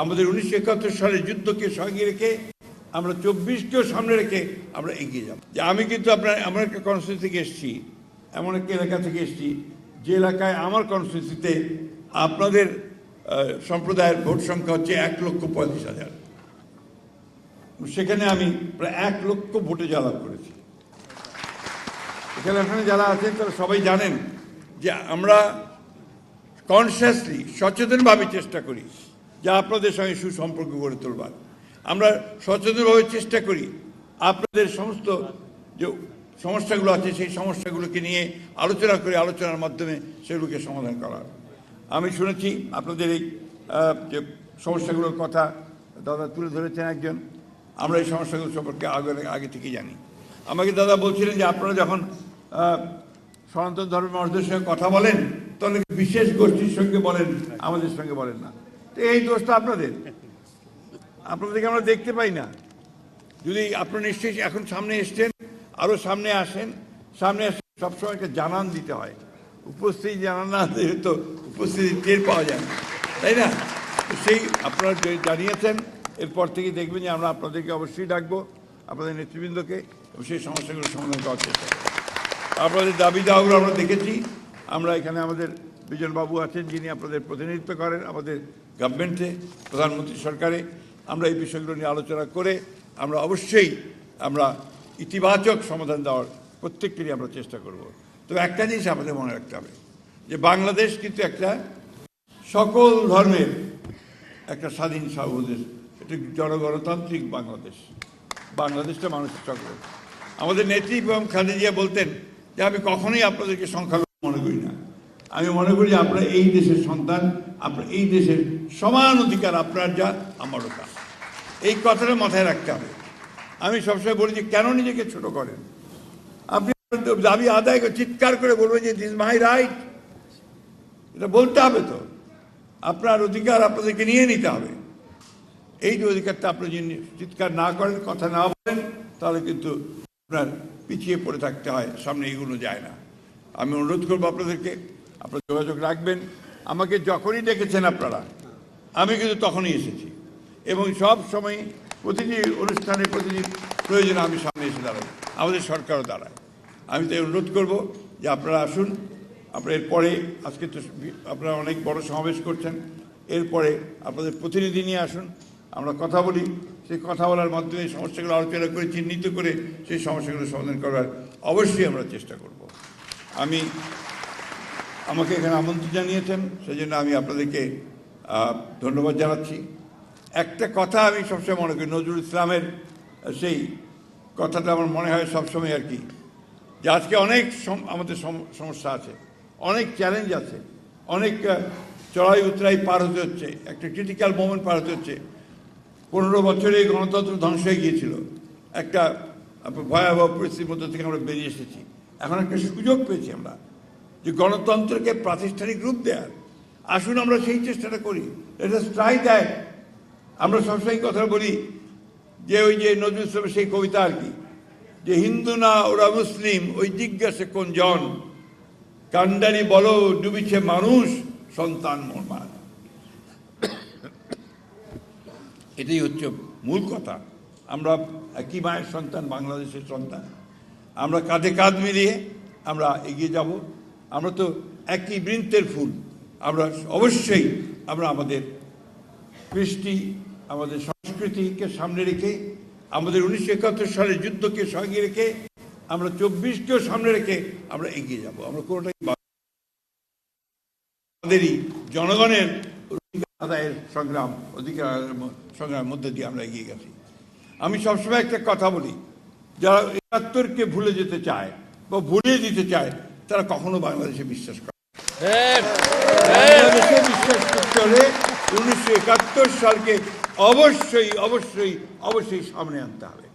আমাদের 1971 সালের যুদ্ধকে সঙ্গে রেখে আমরা 24কেও সামনে রেখে আমরা এগিয়ে যাব। যে আমি কিন্তু আমার একটা কনস্টিটিউন্সি থেকে এসেছি, এমন একটা এলাকা থেকে এসেছি যে এলাকায় আমার কনস্টিটিউন্সিতে আপনাদের সম্প্রদায়ের ভোট সংখ্যা হচ্ছে 1,45,000। সেখানে আমি প্রায় 1 লক্ষ ভোটে জয়লাভ করেছি। এখানে যারা আছেন তারা সবাই জানেন যে আমরা কনসিয়াসলি সচেতনভাবে চেষ্টা করি যে আপনাদের সঙ্গে সুসম্পর্ক গড়ে তোলবার। আমরা সচেতনভাবে চেষ্টা করি আপনাদের সমস্ত যে সমস্যাগুলো আছে সেই সমস্যাগুলোকে নিয়ে আলোচনা করে আলোচনার মাধ্যমে সেগুলোকে সমাধান করার। আমি শুনেছি আপনাদের এই যে সমস্যাগুলোর কথা দাদা তুলে ধরেছেন একজন, আমরা এই সমস্যাগুলো সম্পর্কে আগে থেকেই জানি। আমাকে দাদা বলছিলেন যে আপনারা যখন সনাতন ধর্মের মানুষদের সঙ্গে কথা বলেন তখন বিশেষ গোষ্ঠীর সঙ্গে বলেন, আমাদের সঙ্গে বলেন না। তো এই দোষটা আপনাদেরকে আমরা দেখতে পাই না। যদি আপনারা নিশ্চয়ই এখন সামনে এসছেন, আরও সামনে আসেন, সামনে আসে সবসময় একটা জানান দিতে হয়। উপস্থিতি জানান না দিলে তো উপস্থিতি টের পাওয়া যায় না, তাই না? সেই আপনারা জানিয়েছেন, এরপর থেকে দেখবেন যে আমরা আপনাদেরকে অবশ্যই ডাকবো, আপনাদের নেতৃবৃন্দকে, এবং সেই সমস্যাগুলো সমাধান করার চেষ্টা করব। আপনাদের দাবি দাওয়াগুলো আমরা দেখেছি। আমরা এখানে আমাদের বিজনবাবু আছেন যিনি আপনাদের প্রতিনিধিত্ব করেন আমাদের গভর্নমেন্টে, প্রধানমন্ত্রী সরকারে। আমরা এই বিষয়গুলো নিয়ে আলোচনা করে আমরা অবশ্যই আমরা ইতিবাচক সমাধান দেওয়ার প্রত্যেকটিরই আমরা চেষ্টা করব। তবে একটা জিনিস আমাদের মনে রাখতে হবে যে বাংলাদেশ কিন্তু একটা সকল ধর্মের একটা স্বাধীন সার্বভৌম, এটা জনগণতান্ত্রিক বাংলাদেশ। বাংলাদেশটা মানুষের সকল। আমাদের নেত্রী এবং খালেদা বলতেন যে আমি কখনোই আপনাদেরকে সংখ্যালঘু মনে করি না, আমি মনে করি যে আপনারা এই দেশের সন্তান, আপনার এই দেশের সমান অধিকার আপনার যা আমারও তা। এই কথাটা মাথায় রাখতে হবে। আমি সবসময় বলি যে কেন নিজেকে ছোট করেন? আপনি দাবি আদায় করে চিৎকার করে বলবেন যে দিস মাই রাইট, এটা বলতে হবে। তো আপনার অধিকার আপনাদেরকে নিয়ে নিতে হবে। এই যে অধিকারটা আপনি যদি চিৎকার না করেন, কথা না বলেন, তাহলে কিন্তু আপনার পিছিয়ে পড়ে থাকতে হয়, সামনে এগুলো যায় না। আমি অনুরোধ করবো আপনাদেরকে, আপনারা যোগাযোগ রাখবেন। আমাকে যখনই ডেকেছেন আপনারা, আমি কিন্তু তখনই এসেছি, এবং সব সময় প্রতিটি অনুষ্ঠানে প্রতিটি প্রয়োজনে আমি সামনে এসে দাঁড়াই, আমাদের সরকারও দাঁড়ায়। আমি তাই অনুরোধ করব যে আপনারা আসুন। আপনারা এরপরে আজকে তো আপনারা অনেক বড় সমাবেশ করছেন, এরপরে আপনাদের প্রতিনিধি নিয়ে আসুন, আমরা কথা বলি। সেই কথা বলার মাধ্যমে সমস্যাগুলো আলোচনা করে চিহ্নিত করে সেই সমস্যাগুলো সমাধান করার অবশ্যই আমরা চেষ্টা করব। আমাকে এখানে আমন্ত্রণ জানিয়েছেন, সেই জন্য আমি আপনাদেরকে ধন্যবাদ জানাচ্ছি। একটা কথা আমি সবসময় মনে করি, নজরুল ইসলামের সেই কথাটা আমার মনে হয় সবসময় আর কি, যে আজকে অনেক আমাদের সমস্যা আছে, অনেক চ্যালেঞ্জ আছে, অনেক চড়াই উতরাই পার হতে হচ্ছে, একটা ক্রিটিক্যাল মোমেন্ট পার হতে হচ্ছে। 15 বছরে গণতন্ত্র ধ্বংস হয়ে গিয়েছিল, একটা ভয়াবহ পরিস্থিতির মধ্যে থেকে আমরা বেরিয়ে এসেছি। এখন একটা সুযোগ পেয়েছি আমরা যে গণতন্ত্রকে প্রাতিষ্ঠানিক রূপ দেওয়ার। আসুন আমরা সেই চেষ্টাটা করি, এটা ট্রাই দ্যাট। আমরা সবসময় কথা বলি যে ওই যে নজরুল ইসলামের সেই কবিতা আর কি, যে হিন্দু না ওরা মুসলিম, ওই জিজ্ঞাসে কোন জন, কান্ডারি বলো ডুবিছে মানুষ সন্তান মরমার। এটাই হচ্ছে মূল কথা। আমরা একই মায়ের সন্তান, বাংলাদেশের সন্তান। আমরা কাঁধে কাঁধ মিলিয়ে আমরা এগিয়ে যাব। আমরা তো একই বৃন্তের ফুল। আমরা অবশ্যই আমরা আমাদের কৃষ্টি, আমাদের সংস্কৃতিকে সামনে রেখে, আমাদের 1971 সালের যুদ্ধকে সঙ্গে রেখে, আমরা 24কেও সামনে রেখে আমরা এগিয়ে যাব। আমরা কোনোটাই আমাদেরই জনগণের আদায়ের সংগ্রামের মধ্যে দিয়ে আমরা এগিয়ে গেছি। আমি সবসময় একটা কথা বলি, যারা 71কে ভুলে যেতে চায় বা ভুলিয়ে দিতে চায়, তারা কখনো বাংলাদেশে বিশ্বাস করে। বাংলাদেশে বিশ্বাস করতে হলে 1971 সালকে অবশ্যই অবশ্যই অবশ্যই সামনে আনতে হবে।